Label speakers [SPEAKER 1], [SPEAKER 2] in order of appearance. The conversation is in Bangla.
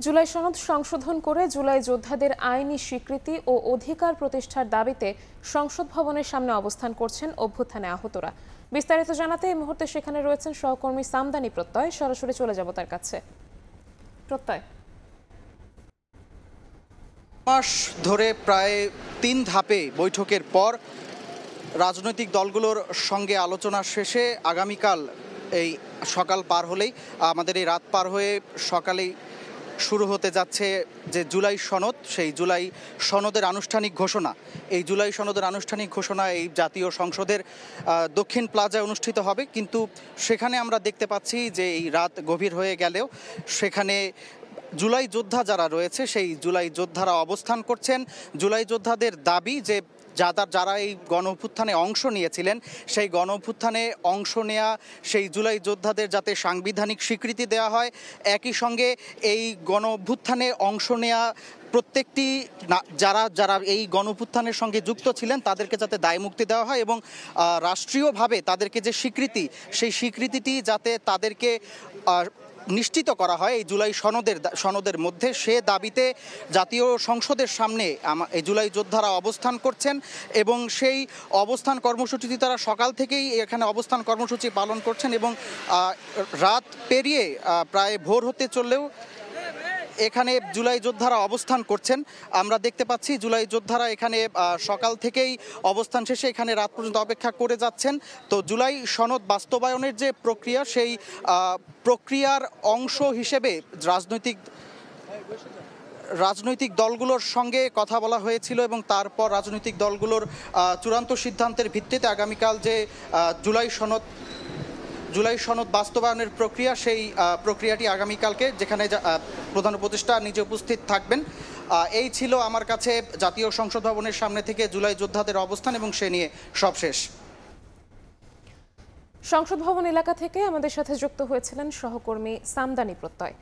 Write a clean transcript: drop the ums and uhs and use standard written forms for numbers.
[SPEAKER 1] জুলাই সনদ সংশোধন করে জুলাই যোদ্ধাদের আইনি স্বীকৃতি ও অধিকার প্রতিষ্ঠার দাবিতে সংসদ ভবনের সামনে অবস্থান করছেন অভ্যুত্থানে আহতরা। বিস্তারিত জানাতে এই মুহূর্তে সেখানে রয়েছেন সহকর্মী সামদানি প্রত্যয়। সরাসরি চলে যাব তার কাছে। প্রত্যয়,
[SPEAKER 2] মাস ধরে প্রায় 3 ধাপে বৈঠকের পর রাজনৈতিক দলগুলোর সঙ্গে আলোচনা শেষে আগামীকাল এই সকাল পার হলেই আমাদের এই রাত পার হয়ে সকালেই শুরু হতে যাচ্ছে যে জুলাই সনদ, সেই জুলাই সনদের আনুষ্ঠানিক ঘোষণা। এই জুলাই সনদের আনুষ্ঠানিক ঘোষণা এই জাতীয় সংসদের দক্ষিণ প্লাজায় অনুষ্ঠিত হবে, কিন্তু সেখানে আমরা দেখতে পাচ্ছি যে এই রাত গভীর হয়ে গেলেও সেখানে জুলাই যোদ্ধা যারা রয়েছে সেই জুলাই যোদ্ধারা অবস্থান করছেন। জুলাই যোদ্ধাদের দাবি যে যারা এই গণ অভ্যুত্থানে অংশ নিয়েছিলেন সেই গণ অভ্যুত্থানে অংশ নেয়া সেই জুলাই যোদ্ধাদের যাতে সাংবিধানিক স্বীকৃতি দেওয়া হয়, একই সঙ্গে এই গণ অভ্যুত্থানে অংশ নেয়া প্রত্যেকটি যারা এই গণ অভ্যুত্থানের সঙ্গে যুক্ত ছিলেন তাদেরকে যাতে দায়মুক্তি দেওয়া হয় এবং রাষ্ট্রীয়ভাবে তাদেরকে যে স্বীকৃতি, সেই স্বীকৃতিটি যাতে তাদেরকে নিশ্চিত করা হয় এই জুলাই সনদের মধ্যে, সে দাবিতে জাতীয় সংসদের সামনে এই জুলাই যোদ্ধারা অবস্থান করছেন এবং সেই অবস্থান কর্মসূচিটি তারা সকাল থেকেই এখানে অবস্থান কর্মসূচি পালন করছেন এবং রাত পেরিয়ে প্রায় ভোর হতে চললেও এখানে জুলাই যোদ্ধারা অবস্থান করছেন। আমরা দেখতে পাচ্ছি জুলাই যোদ্ধারা এখানে সকাল থেকেই অবস্থান শেষে এখানে রাত পর্যন্ত অপেক্ষা করে যাচ্ছেন। তো জুলাই সনদ বাস্তবায়নের যে প্রক্রিয়া, সেই প্রক্রিয়ার অংশ হিসেবে রাজনৈতিক দলগুলোর সঙ্গে কথা বলা হয়েছিল এবং তারপর রাজনৈতিক দলগুলোর চূড়ান্ত সিদ্ধান্তের ভিত্তিতে আগামীকাল যে জুলাই সনদ বাস্তবায়নের প্রক্রিয়া, সেই প্রক্রিয়াটি আগামীকালকে, যেখানে প্রধান উপদেষ্টা নিজে উপস্থিত থাকবেন। এই ছিল আমার কাছে জাতীয় সংসদ ভবনের সামনে থেকে জুলাই যোদ্ধাদের অবস্থান এবং সে নিয়ে সব শেষ।
[SPEAKER 1] সংসদ ভবন এলাকা থেকে আমাদের সাথে যুক্ত হয়েছিলেন সহকর্মী সামদানি প্রত্যয়।